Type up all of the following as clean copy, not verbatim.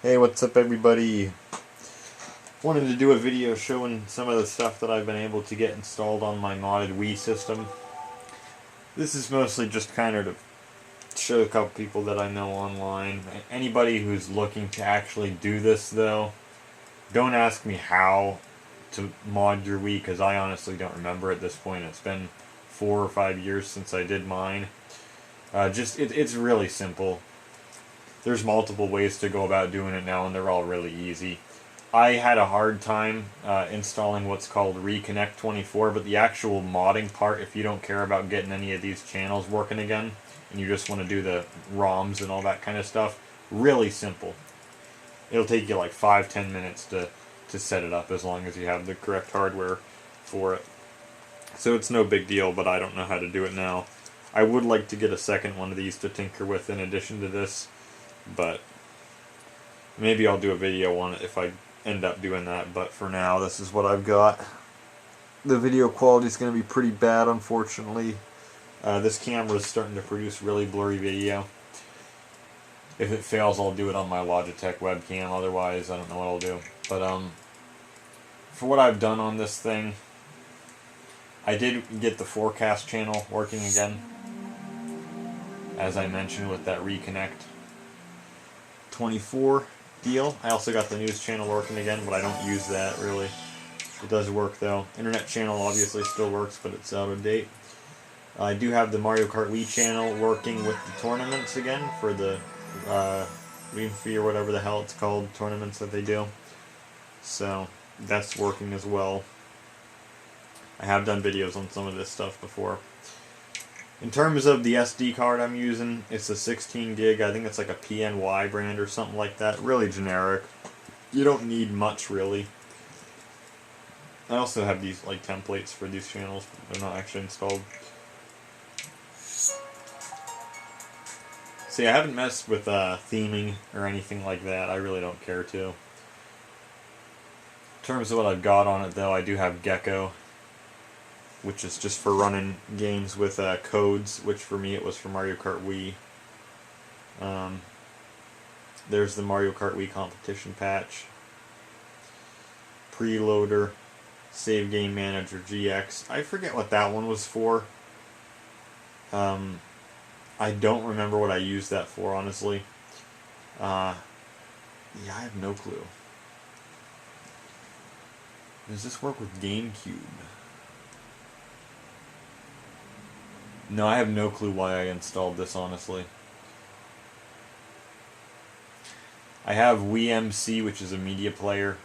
Hey, what's up everybody? Wanted to do a video showing some of the stuff that I've been able to get installed on my modded Wii system. This is mostly just kind of to show a couple people that I know online. Anybody who's looking to actually do this though, don't ask me how to mod your Wii because I honestly don't remember at this point. It's been 4 or 5 years since I did mine. It's really simple. There's multiple ways to go about doing it now, and they're all really easy. I had a hard time installing what's called Reconnect 24, but the actual modding part, if you don't care about getting any of these channels working again, and you just want to do the ROMs and all that kind of stuff, really simple. It'll take you like 5-10 minutes to set it up as long as you have the correct hardware for it. So it's no big deal, but I don't know how to do it now. I would like to get a second one of these to tinker with in addition to this, but maybe I'll do a video on it if I end up doing that. But for now, this is what I've got. The video quality is going to be pretty bad, unfortunately. This camera is starting to produce really blurry video. If it fails, I'll do it on my Logitech webcam. Otherwise, I don't know what I'll do. But for what I've done on this thing, I did get the forecast channel working again, as I mentioned with that Reconnect 24 deal. I also got the news channel working again, but I don't use that really. It does work though. Internet channel obviously still works, but it's out of date. I do have the Mario Kart Wii channel working with the tournaments again for the Wii Fee or whatever the hell it's called, tournaments that they do. So that's working as well. I have done videos on some of this stuff before. In terms of the SD card I'm using, it's a 16 gig. I think it's like a PNY brand or something like that. Really generic. You don't need much really. I also have these like templates for these channels. They're not actually installed. See, I haven't messed with theming or anything like that. I really don't care to. In terms of what I've got on it though, I do have Gecko, which is just for running games with codes, which for me it was for Mario Kart Wii. There's the Mario Kart Wii competition patch. Preloader, Save Game Manager GX. I forget what that one was for. I don't remember what I used that for, honestly. Yeah, I have no clue. Does this work with GameCube? No, I have no clue why I installed this, honestly. I have Wii MC, which is a media player.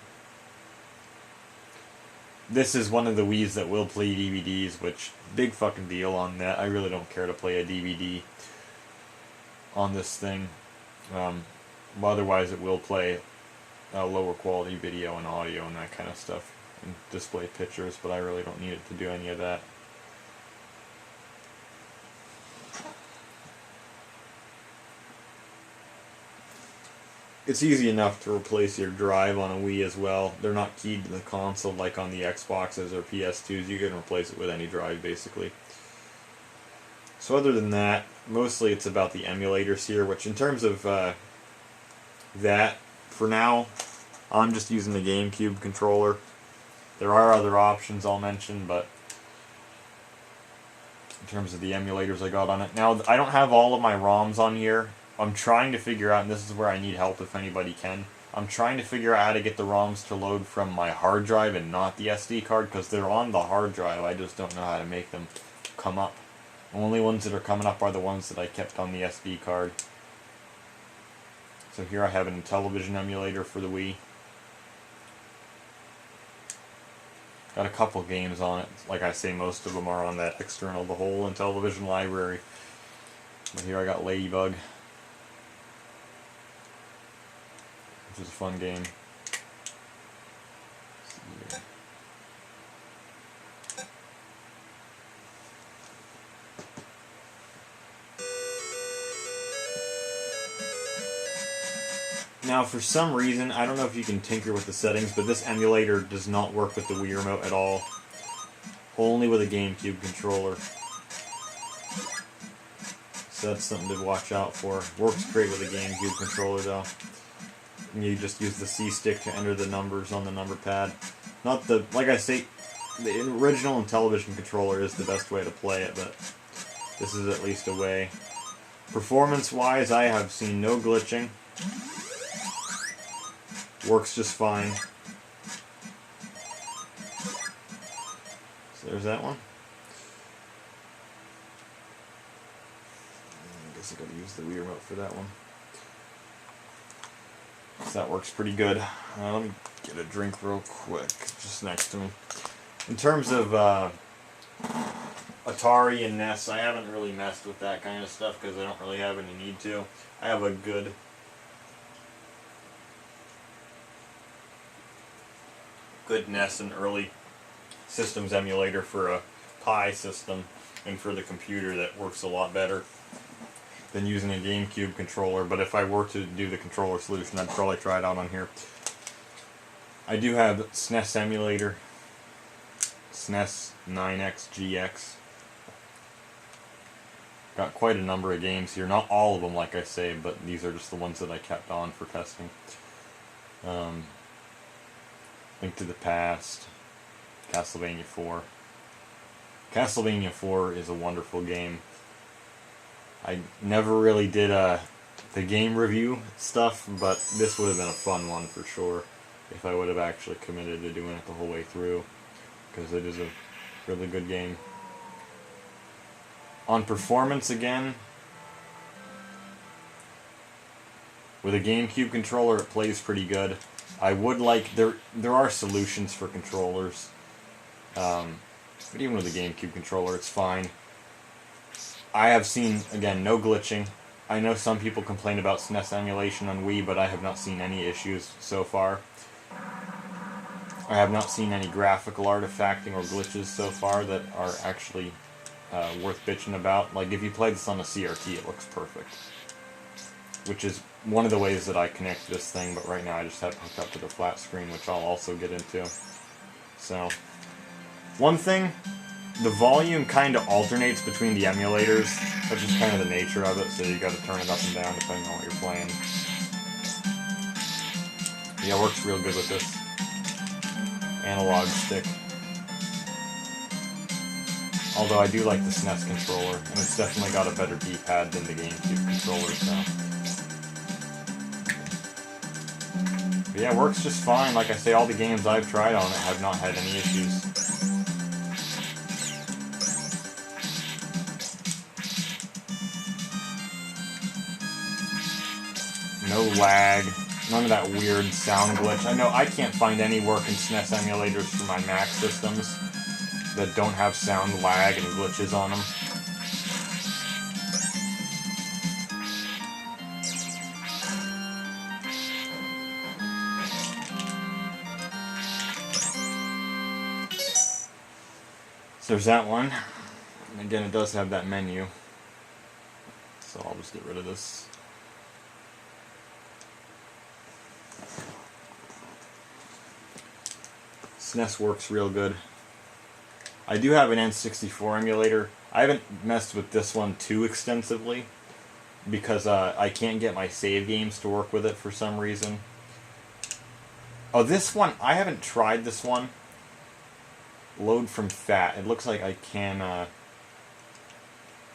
This is one of the Wiis that will play DVDs, which, big fucking deal on that. I really don't care to play a DVD on this thing. Otherwise, it will play lower quality video and audio and that kind of stuff, and display pictures, but I really don't need it to do any of that. It's easy enough to replace your drive on a Wii as well. They're not keyed to the console like on the Xboxes or PS2s. You can replace it with any drive, basically. So other than that, mostly it's about the emulators here, which in terms of that, for now, I'm just using the GameCube controller. There are other options I'll mention, but in terms of the emulators I got on it. Now, I don't have all of my ROMs on here. I'm trying to figure out, and this is where I need help if anybody can, I'm trying to figure out how to get the ROMs to load from my hard drive and not the SD card, because they're on the hard drive. I just don't know how to make them come up. The only ones that are coming up are the ones that I kept on the SD card. So here I have a television emulator for the Wii. Got a couple games on it. Like I say, most of them are on that external, the whole Intellivision library. But here I got Ladybug, which is a fun game. Now, for some reason, I don't know if you can tinker with the settings, but this emulator does not work with the Wii Remote at all. Only with a GameCube controller. So that's something to watch out for. Works great with a GameCube controller, though. You just use the C stick to enter the numbers on the number pad. Not the, like I say, the original Intellivision controller is the best way to play it, but this is at least a way. Performance-wise, I have seen no glitching. Works just fine. So there's that one. I guess I gotta use the Wii remote for that one. So that works pretty good. Let me get a drink real quick, just next to me. In terms of Atari and NES, I haven't really messed with that kind of stuff because I don't really have any need to. I have a good NES and early systems emulator for a Pi system and for the computer that works a lot better than using a GameCube controller, but if I were to do the controller solution, I'd probably try it out on here. I do have SNES Emulator, SNES 9X GX. Got quite a number of games here, not all of them like I say, but these are just the ones that I kept on for testing. Link to the Past, Castlevania 4. Castlevania 4 is a wonderful game. I never really did the game review stuff, but this would have been a fun one for sure if I would have actually committed to doing it the whole way through, because it is a really good game. On performance again, with a GameCube controller it plays pretty good. I would like, there are solutions for controllers, but even with a GameCube controller it's fine. I have seen, again, no glitching. I know some people complain about SNES emulation on Wii, but I have not seen any issues so far. I have not seen any graphical artifacting or glitches so far that are actually worth bitching about. Like, if you play this on a CRT, it looks perfect. Which is one of the ways that I connect this thing, but right now I just have it hooked up to the flat screen, which I'll also get into. So, one thing, the volume kind of alternates between the emulators. That's just kind of the nature of it, so you got to turn it up and down depending on what you're playing. Yeah, it works real good with this analog stick. Although I do like the SNES controller, and it's definitely got a better D-pad than the GameCube controller, so. But yeah, it works just fine. Like I say, all the games I've tried on it have not had any issues. No lag, none of that weird sound glitch. I know I can't find any working SNES emulators for my Mac systems that don't have sound lag and glitches on them. So there's that one. And again, it does have that menu. So I'll just get rid of this. SNES works real good. I do have an N64 emulator. I haven't messed with this one too extensively because I can't get my save games to work with it for some reason. Oh, this one, I haven't tried this one. Load from FAT. It looks like I can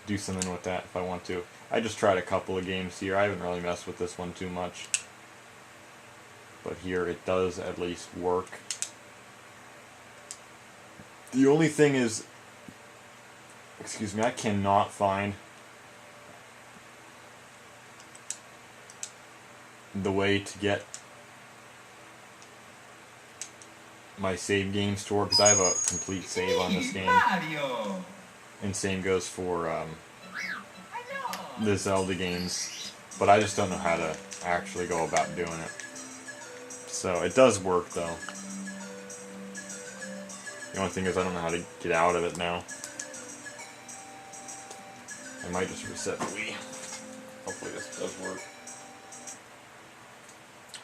do something with that if I want to. I just tried a couple of games here. I haven't really messed with this one too much. But here it does at least work. The only thing is, excuse me, I cannot find the way to get my save games to work, because I have a complete save on this game. And same goes for the Zelda games, but I just don't know how to actually go about doing it. So it does work though. The only thing is I don't know how to get out of it now. I might just reset the Wii. Hopefully this does work.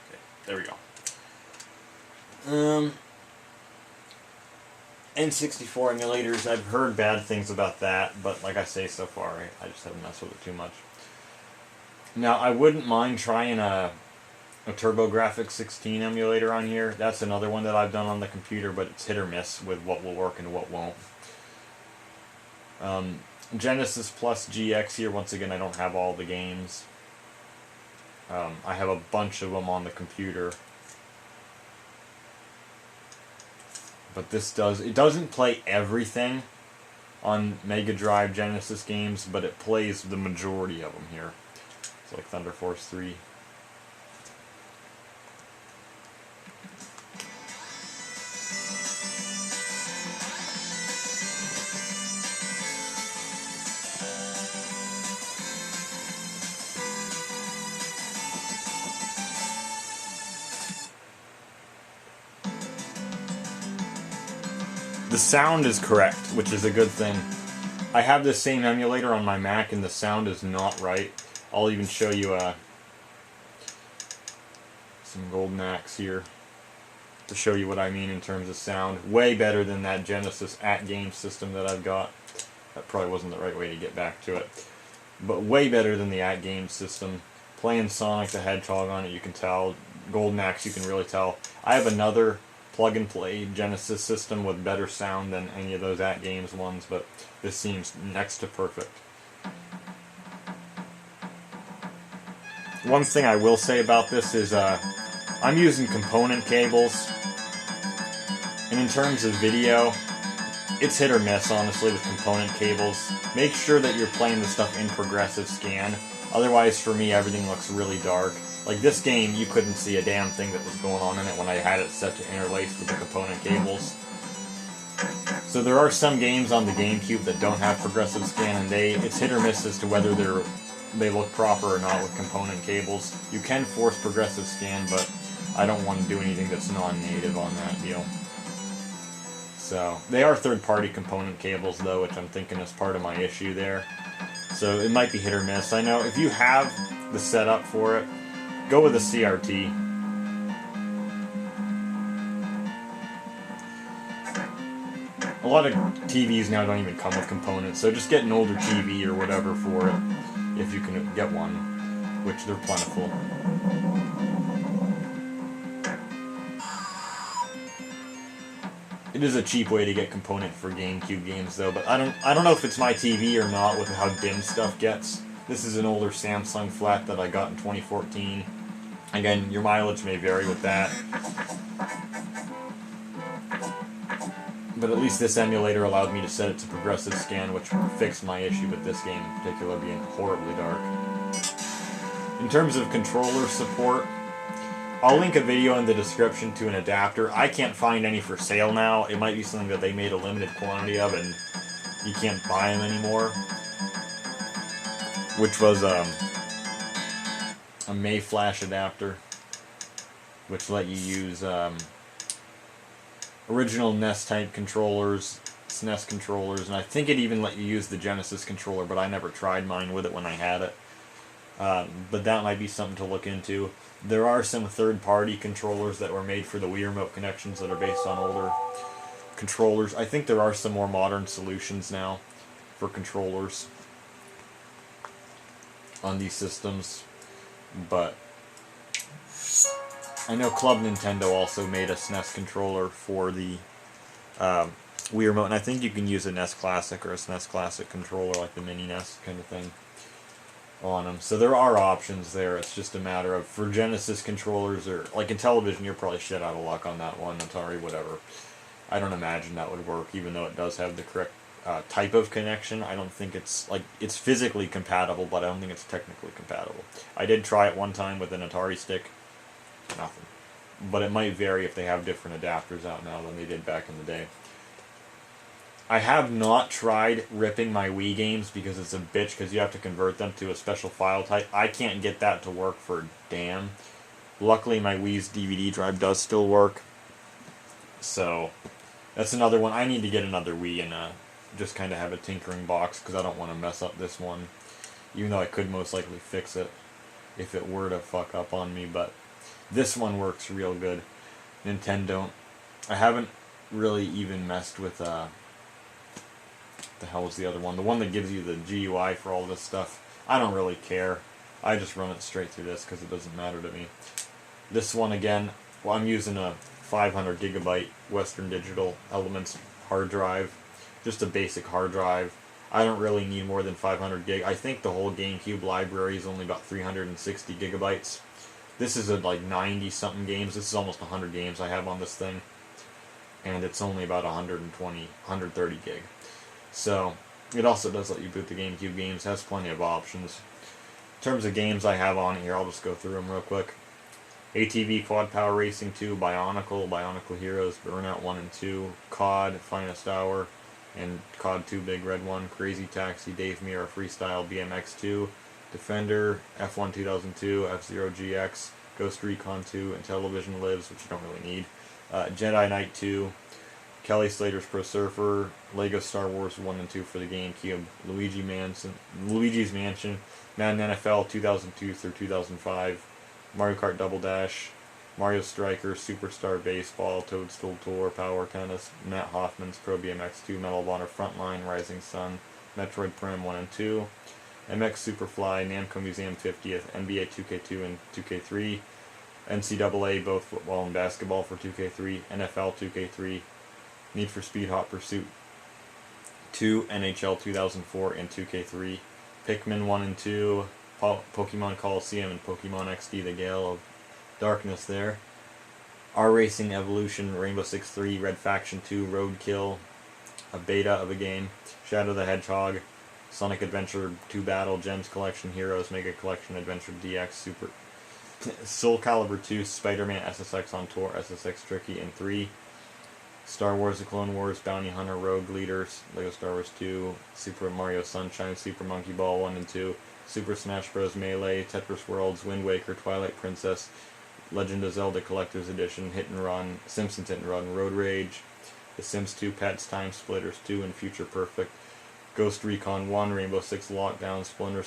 Okay, there we go. N64 emulators, I've heard bad things about that, but like I say, so far I just haven't messed with it too much. Now, I wouldn't mind trying a a TurboGrafx 16 emulator on here. That's another one that I've done on the computer, but it's hit or miss with what will work and what won't. Genesis Plus GX here, once again, I don't have all the games. I have a bunch of them on the computer. But it doesn't play everything on Mega Drive Genesis games, but it plays the majority of them here. It's like Thunder Force 3. The sound is correct, which is a good thing. I have this same emulator on my Mac and the sound is not right. I'll even show you some Golden Axe here to show you what I mean in terms of sound. Way better than that Genesis at-game system that I've got. That probably wasn't the right way to get back to it. But way better than the at-game system. Playing Sonic the Hedgehog on it, you can tell. Golden Axe, you can really tell. I have another plug-and-play Genesis system with better sound than any of those at-games ones, but this seems next to perfect. One thing I will say about this is I'm using component cables, and in terms of video, it's hit or miss, honestly, with component cables. Make sure that you're playing the stuff in progressive scan, otherwise for me everything looks really dark. Like this game, you couldn't see a damn thing that was going on in it when I had it set to interlace with the component cables. So there are some games on the GameCube that don't have progressive scan, and it's hit or miss as to whether they look proper or not with component cables. You can force progressive scan, but I don't want to do anything that's non-native on that deal. So they are third-party component cables though, which I'm thinking is part of my issue there. So it might be hit or miss. I know if you have the setup for it, go with a CRT. A lot of TVs now don't even come with components, so just get an older TV or whatever for it, if you can get one, which they're plentiful. It is a cheap way to get component for GameCube games though, but I don't know if it's my TV or not with how dim stuff gets. This is an older Samsung flat that I got in 2014. Again, your mileage may vary with that. But at least this emulator allowed me to set it to progressive scan, which fixed my issue with this game in particular being horribly dark. In terms of controller support, I'll link a video in the description to an adapter. I can't find any for sale now. It might be something that they made a limited quantity of and you can't buy them anymore. Which was a May Flash adapter, which let you use original NES type controllers, SNES controllers, and I think it even let you use the Genesis controller, but I never tried mine with it when I had it. But that might be something to look into. There are some third-party controllers that were made for the Wii Remote connections that are based on older controllers. I think there are some more modern solutions now for controllers on these systems, but I know Club Nintendo also made a SNES controller for the Wii Remote, and I think you can use a NES Classic or a SNES Classic controller, like the Mini NES kind of thing, on them. So there are options there. It's just a matter of, for Genesis controllers, or like in television, you're probably shit out of luck on that one, Atari, whatever. I don't imagine that would work, even though it does have the correct type of connection. I don't think it's physically compatible, but I don't think it's technically compatible. I did try it one time with an Atari stick. Nothing. But it might vary if they have different adapters out now than they did back in the day. I have not tried ripping my Wii games because it's a bitch, because you have to convert them to a special file type. I can't get that to work for damn. Luckily my Wii's DVD drive does still work. So that's another one. I need to get another Wii and just kind of have a tinkering box, because I don't want to mess up this one. Even though I could most likely fix it if it were to fuck up on me, but this one works real good. Nintendo. I haven't really even messed with, the hell is the other one? The one that gives you the GUI for all this stuff. I don't really care. I just run it straight through this because it doesn't matter to me. This one again, well, I'm using a 500 gigabyte Western Digital Elements hard drive, just a basic hard drive. I don't really need more than 500 gig. I think the whole GameCube library is only about 360 gigabytes. This is like 90 something games. This is almost 100 games I have on this thing, and it's only about 130 gig. So it also does let you boot the GameCube games. Has plenty of options. In terms of games I have on here, I'll just go through them real quick. ATV Quad Power Racing 2, Bionicle Heroes, Burnout 1 and 2, COD, Finest Hour, and COD 2 Big Red 1, Crazy Taxi, Dave Mirra Freestyle, BMX 2, Defender, F1 2002, F-Zero GX, Ghost Recon 2, and Television Lives, which you don't really need, Jedi Knight 2, Kelly Slater's Pro Surfer, Lego Star Wars 1 and 2 for the GameCube, Luigi's Mansion, Madden NFL 2002 through 2005, Mario Kart Double Dash, Mario Striker, Superstar Baseball, Toadstool Tour, Power Tennis, Matt Hoffman's Pro BMX 2, Medal of Honor Frontline, Rising Sun, Metroid Prime 1 and 2, MX Superfly, Namco Museum 50th, NBA 2K2 and 2K3, NCAA both football and basketball for 2K3, NFL 2K3, Need for Speed Hot Pursuit 2, NHL 2004 and 2K3, Pikmin 1 and 2, Pokemon Coliseum and Pokemon XD, the Gale of Darkness there. R-Racing Evolution, Rainbow Six 3, Red Faction 2, Roadkill, a beta of a game, Shadow the Hedgehog, Sonic Adventure 2 Battle, Gems Collection, Heroes, Mega Collection, Adventure DX, Super Soul Calibur 2, Spider-Man SSX on Tour, SSX Tricky, and 3, Star Wars The Clone Wars, Bounty Hunter, Rogue Leaders, Lego Star Wars 2, Super Mario Sunshine, Super Monkey Ball 1 and 2, Super Smash Bros. Melee, Tetris Worlds, Wind Waker, Twilight Princess, Legend of Zelda Collector's Edition, Hit and Run, Simpsons Hit and Run, Road Rage, The Sims 2, Pets, Time Splitters 2, and Future Perfect, Ghost Recon 1, Rainbow Six Lockdown, Splinter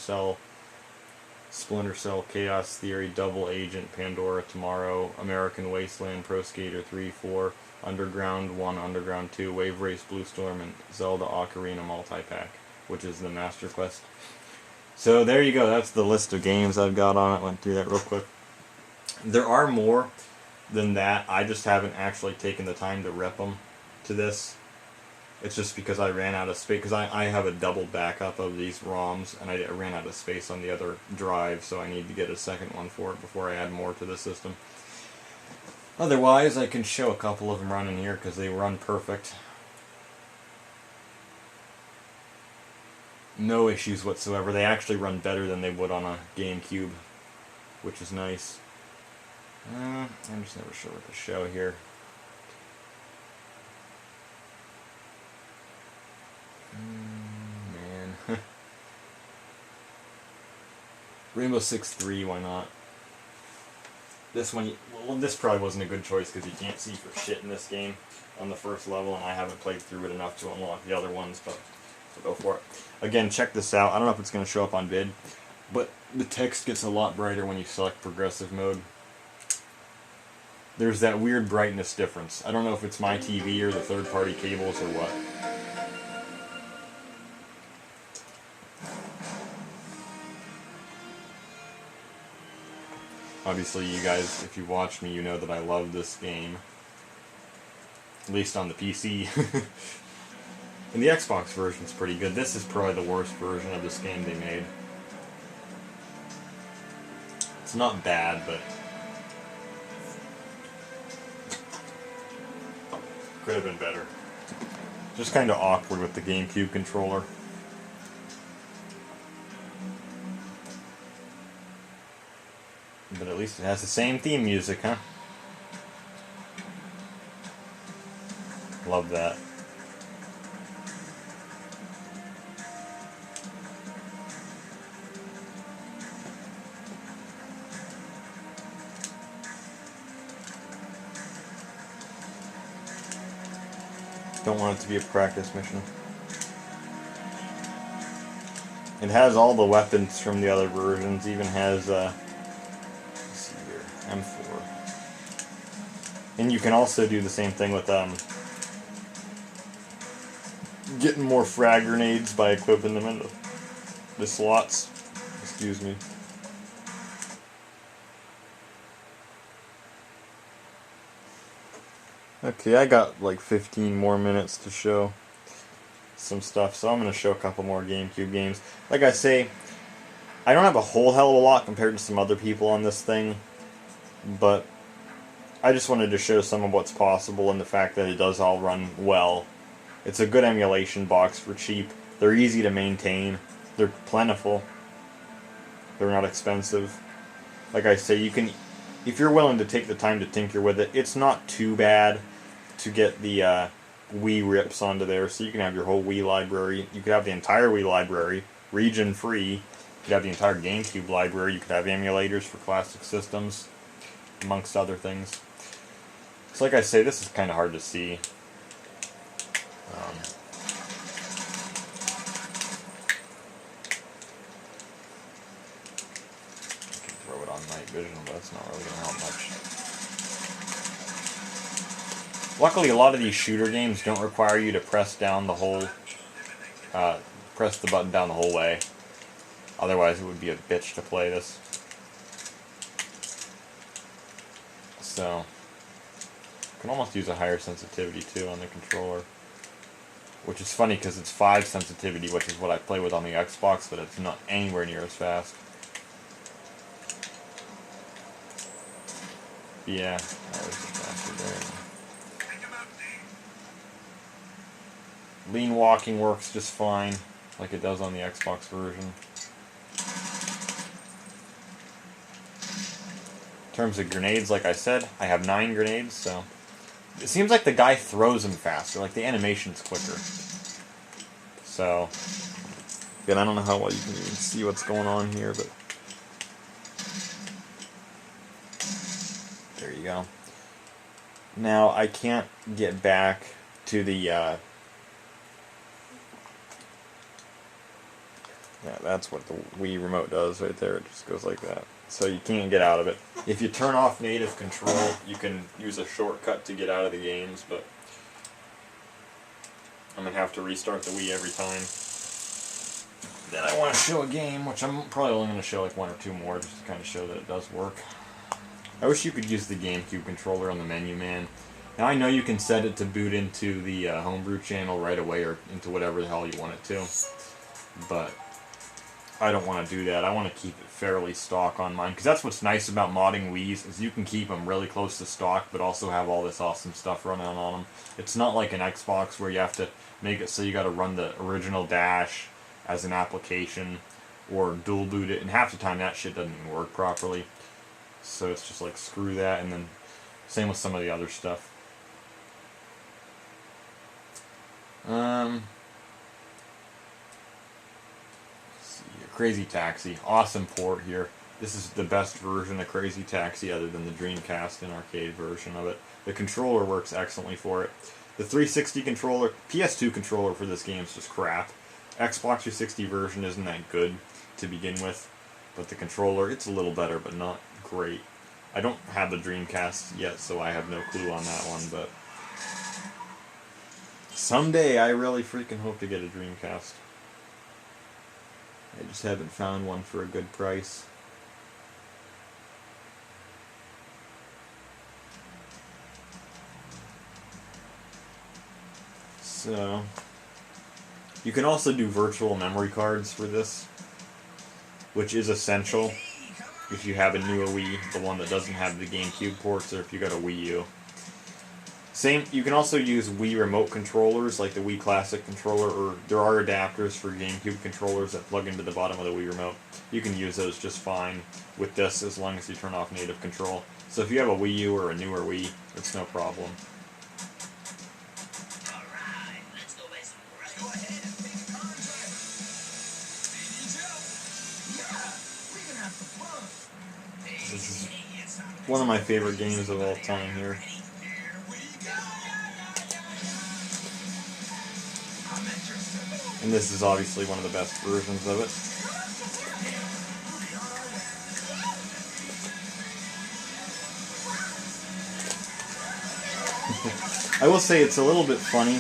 Cell, Chaos Theory, Double Agent, Pandora Tomorrow, American Wasteland, Pro Skater 3, 4, Underground 1, Underground 2, Wave Race, Blue Storm, and Zelda Ocarina Multi-Pack, which is the Master Quest. So there you go, that's the list of games I've got on it. Went through that real quick. There are more than that. I just haven't actually taken the time to rep them to this. It's just because I ran out of space, because I have a double backup of these ROMs, and I ran out of space on the other drive, so I need to get a second one for it before I add more to the system. Otherwise, I can show a couple of them running here, because they run perfect. No issues whatsoever. They actually run better than they would on a GameCube, which is nice. I'm just never sure what to show here. Man. Rainbow Six 3, why not? This one, well, this probably wasn't a good choice because you can't see for shit in this game on the first level, and I haven't played through it enough to unlock the other ones, but so go for it. Again, check this out. I don't know if it's going to show up on vid, but the text gets a lot brighter when you select progressive mode. There's that weird brightness difference. I don't know if it's my TV or the third-party cables or what. Obviously, you guys, if you watch me, you know that I love this game. At least on the PC. And the Xbox version's pretty good. This is probably the worst version of this game they made. It's not bad, but could have been better. Just kind of awkward with the GameCube controller. But at least it has the same theme music, huh? Love that. Don't want it to be a practice mission. It has all the weapons from the other versions, even has, let's see here, M4. And you can also do the same thing with, getting more frag grenades by equipping them into the slots. Excuse me. Okay, I got like 15 more minutes to show some stuff, so I'm going to show a couple more GameCube games. Like I say, I don't have a whole hell of a lot compared to some other people on this thing, but I just wanted to show some of what's possible and the fact that it does all run well. It's a good emulation box for cheap. They're easy to maintain. They're plentiful. They're not expensive. Like I say, you can, if you're willing to take the time to tinker with it, it's not too bad to get the Wii rips onto there, so you can have your whole Wii library. You could have the entire Wii library, region free. You could have the entire GameCube library. You could have emulators for classic systems, amongst other things. So like I say, this is kind of hard to see. Throw it on night vision, but that's not really going to help much. Luckily, a lot of these shooter games don't require you to press down the whole, press the button down the whole way. Otherwise, it would be a bitch to play this. So, you can almost use a higher sensitivity too on the controller. Which is funny because it's 5 sensitivity, which is what I play with on the Xbox, but it's not anywhere near as fast. Yeah, that was faster there. Lean walking works just fine, like it does on the Xbox version. In terms of grenades, like I said, I have 9 grenades, so it seems like the guy throws them faster, like the animation's quicker. So, again, I don't know how well you can even see what's going on here, but there you go. Now, I can't get back to the, yeah, that's what the Wii remote does right there. It just goes like that. So you can't get out of it. If you turn off native control, you can use a shortcut to get out of the games, but I'm going to have to restart the Wii every time. Then I want to show a game, which I'm probably only going to show like 1 or 2 more, just to kind of show that it does work. I wish you could use the GameCube controller on the menu, man. Now I know you can set it to boot into the homebrew channel right away, or into whatever the hell you want it to, but I don't want to do that. I want to keep it fairly stock on mine, because that's what's nice about modding Wiis, is you can keep them really close to stock, but also have all this awesome stuff running on them. It's not like an Xbox where you have to make it so you got to run the original dash as an application, or dual boot it, and half the time that shit doesn't even work properly. So it's just like, screw that, and then same with some of the other stuff. Crazy Taxi, awesome port here. This is the best version of Crazy Taxi other than the Dreamcast and arcade version of it. The controller works excellently for it. The 360 controller, PS2 controller for this game is just crap. Xbox 360 version isn't that good to begin with, but the controller, it's a little better, but not great. I don't have the Dreamcast yet, so I have no clue on that one, but someday I really freaking hope to get a Dreamcast. I just haven't found one for a good price. So, you can also do virtual memory cards for this, which is essential if you have a newer Wii, the one that doesn't have the GameCube ports, or if you got a Wii U. Same, you can also use Wii remote controllers, like the Wii Classic controller, or there are adapters for GameCube controllers that plug into the bottom of the Wii remote. You can use those just fine with this, as long as you turn off native control. So if you have a Wii U or a newer Wii, it's no problem. This is one of my favorite games of all time here. And this is obviously one of the best versions of it. I will say it's a little bit funny.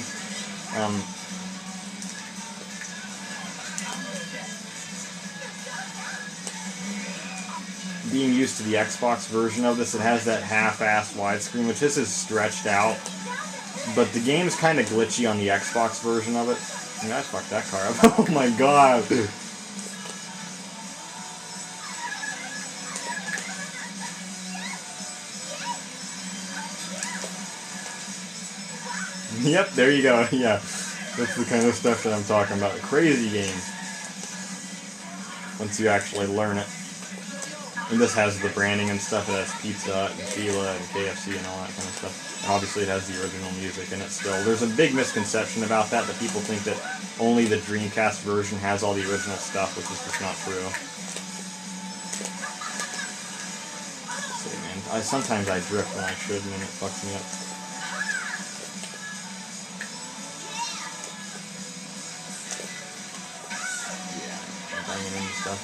Being used to the Xbox version of this, it has that half-assed widescreen, which this is stretched out But the game's kind of glitchy on the Xbox version of it. I mean, I fucked that car up. Oh my god. Yep, there you go. Yeah, that's the kind of stuff that I'm talking about. A crazy game. Once you actually learn it. And this has the branding and stuff. It has Pizza Hut and Fila and KFC and all that kind of stuff. And obviously it has the original music in it still. There's a big misconception about that people think that only the Dreamcast version has all the original stuff, which is just not true. Let's see, man. Sometimes I drift when I should, and then it fucks me up. Yeah, I'm bringing in stuff.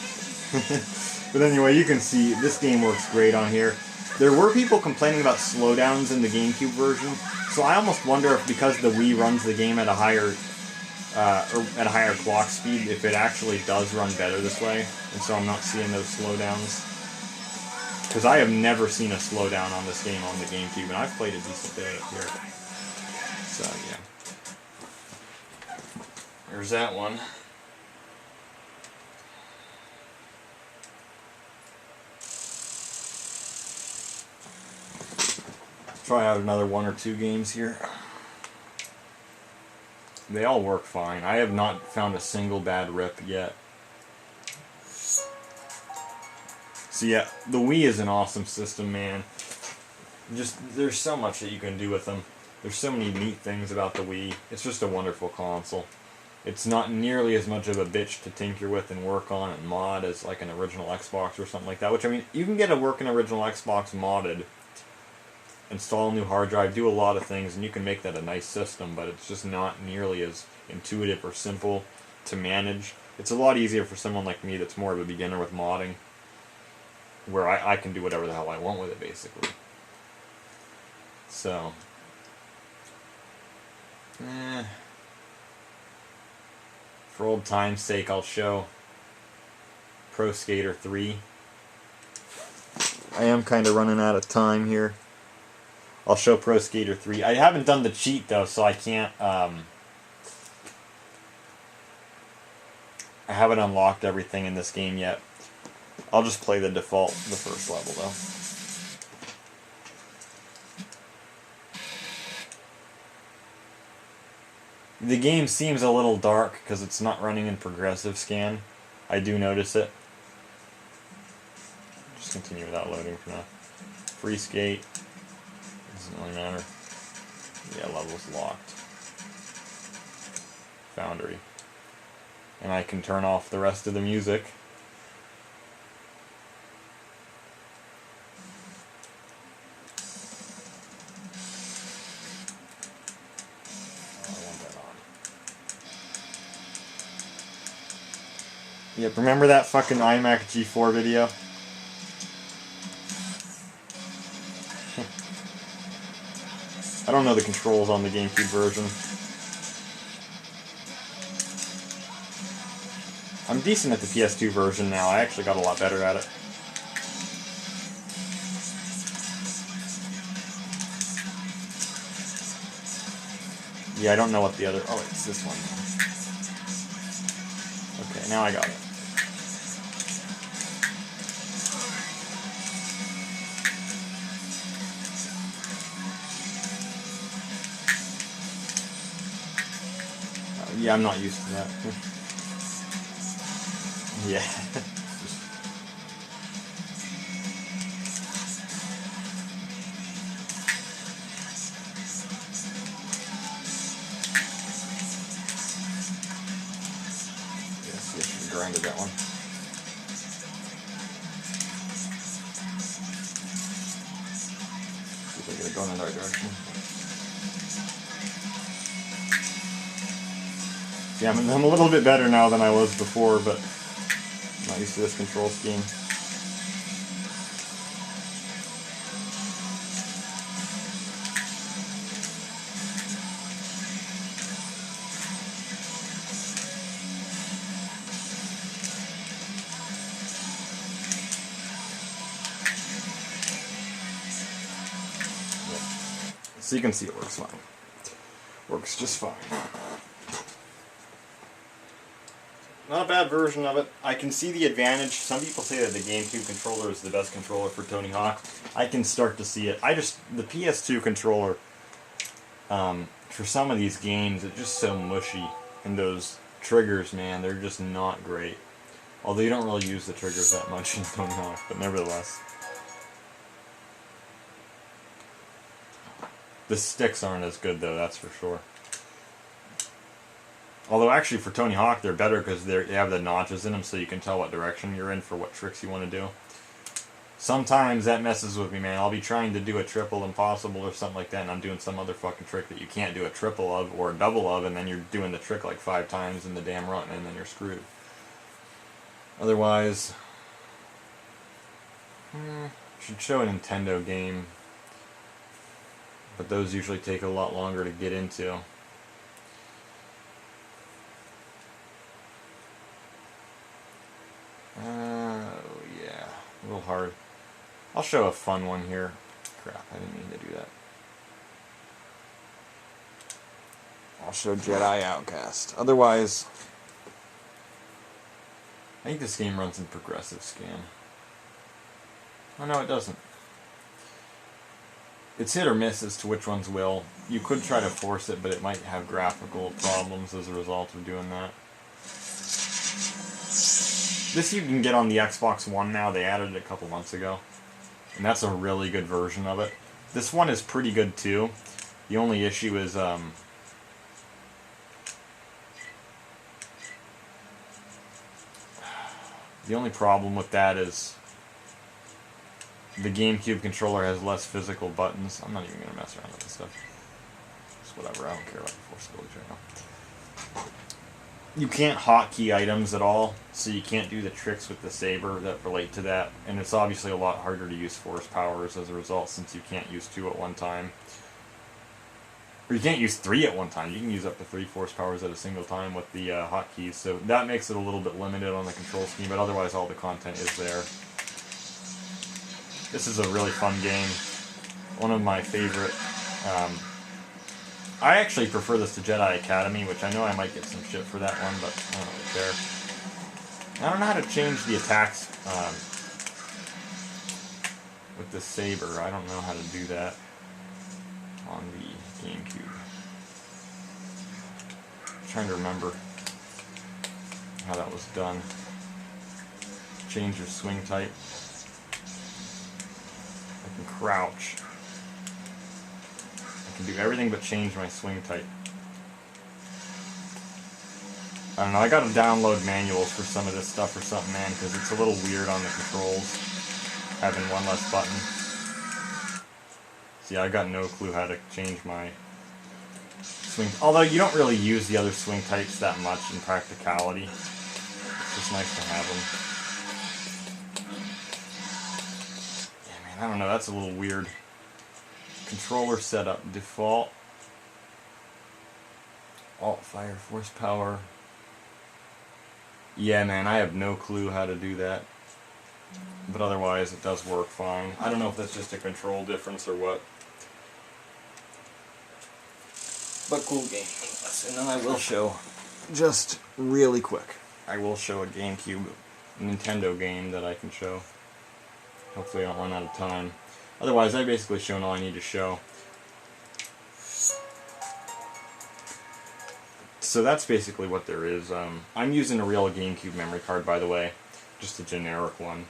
But anyway, you can see this game works great on here. There were people complaining about slowdowns in the GameCube version, so I almost wonder if because the Wii runs the game at a higher clock speed, if it actually does run better this way, and so I'm not seeing those slowdowns. Because I have never seen a slowdown on this game on the GameCube, and I've played a decent bit here. So yeah, there's that one. Try out another 1 or 2 games here. They all work fine. I have not found a single bad rip yet. So yeah, the Wii is an awesome system, man. There's so much that you can do with them. There's so many neat things about the Wii. It's just a wonderful console. It's not nearly as much of a bitch to tinker with and work on and mod as like an original Xbox or something like that. Which, I mean, you can get a working original Xbox modded, install a new hard drive, do a lot of things, and you can make that a nice system, but it's just not nearly as intuitive or simple to manage. It's a lot easier for someone like me that's more of a beginner with modding, where I can do whatever the hell I want with it, basically. So, for old time's sake, I'll show Pro Skater 3. I am kind of running out of time here. I'll show Pro Skater 3. I haven't done the cheat, though, so I can't, I haven't unlocked everything in this game yet. I'll just play the first level, though. The game seems a little dark because it's not running in progressive scan. I do notice it. Just continue without loading for now. Free skate. Doesn't really matter. Yeah, level's locked. Foundry. And I can turn off the rest of the music. Yep, remember that fucking iMac G4 video? I don't know the controls on the GameCube version. I'm decent at the PS2 version now. I actually got a lot better at it. Yeah, I don't know what the other... Oh, it's this one. Okay, now I got it. Yeah, I'm not used to that. Yeah. Yes, you should have grinded that one. See if I get it going in the right direction. Yeah, I'm a little bit better now than I was before, but I'm not used to this control scheme. So you can see it works fine. Works just fine. Not a bad version of it. I can see the advantage. Some people say that the GameCube controller is the best controller for Tony Hawk. I can start to see it. The PS2 controller, for some of these games, it's just so mushy. And those triggers, man, they're just not great. Although you don't really use the triggers that much in Tony Hawk, but nevertheless. The sticks aren't as good though, that's for sure. Although actually for Tony Hawk they're better because they have the notches in them so you can tell what direction you're in for what tricks you want to do. Sometimes that messes with me, man. I'll be trying to do a triple impossible or something like that and I'm doing some other fucking trick that you can't do a triple of or a double of, and then you're doing the trick like 5 times in the damn run and then you're screwed. Otherwise, should show a Nintendo game, but those usually take a lot longer to get into. Yeah, a little hard. I'll show a fun one here. Crap, I didn't mean to do that. I'll show Jedi Outcast. Otherwise, I think this game runs in progressive scan. Oh no, it doesn't. It's hit or miss as to which ones will. You could try to force it, but it might have graphical problems as a result of doing that. This you can get on the Xbox One now. They added it a couple months ago. And that's a really good version of it. This one is pretty good too. The only issue is the only problem with that is the GameCube controller has less physical buttons. I'm not even going to mess around with this stuff. It's whatever, I don't care about the forceability right now. You can't hotkey items at all, so you can't do the tricks with the saber that relate to that. And it's obviously a lot harder to use force powers as a result, since you can't use 2 at one time. Or you can't use 3 at one time. You can use up to 3 force powers at a single time with the hotkeys. So that makes it a little bit limited on the control scheme, but otherwise all the content is there. This is a really fun game. One of my favorite. I actually prefer this to Jedi Academy, which I know I might get some shit for that one, but I don't really care. I don't know how to change the attacks with the saber. I don't know how to do that on the GameCube. I'm trying to remember how that was done. Change your swing type. I can crouch. I can do everything but change my swing type. I don't know, I gotta download manuals for some of this stuff or something, man, because it's a little weird on the controls, having one less button. See, I got no clue how to change my swing. Although you don't really use the other swing types that much in practicality. It's just nice to have them. Yeah, man, I don't know, that's a little weird. Controller setup, default, alt fire, force power. Yeah, man, I have no clue how to do that, but otherwise it does work fine. I don't know if that's just a control difference or what, but cool game. And then I will show, just really quick, I will show a GameCube Nintendo game that I can show. Hopefully I don't run out of time. Otherwise, I've basically shown all I need to show. So that's basically what there is. I'm using a real GameCube memory card, by the way. Just a generic one.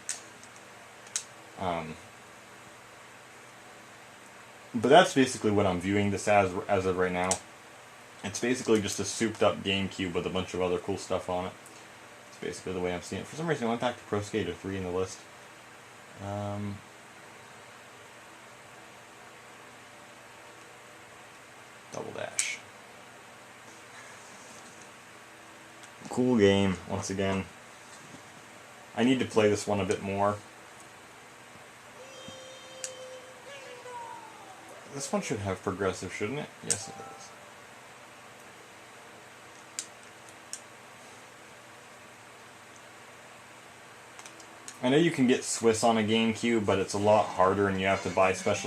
But that's basically what I'm viewing this as of right now. It's basically just a souped up GameCube with a bunch of other cool stuff on it. It's basically the way I'm seeing it. For some reason I went back to Pro Skater 3 in the list. Double Dash. Cool game, once again. I need to play this one a bit more. This one should have progressive, shouldn't it? Yes, it does. I know you can get Swiss on a GameCube, but it's a lot harder and you have to buy special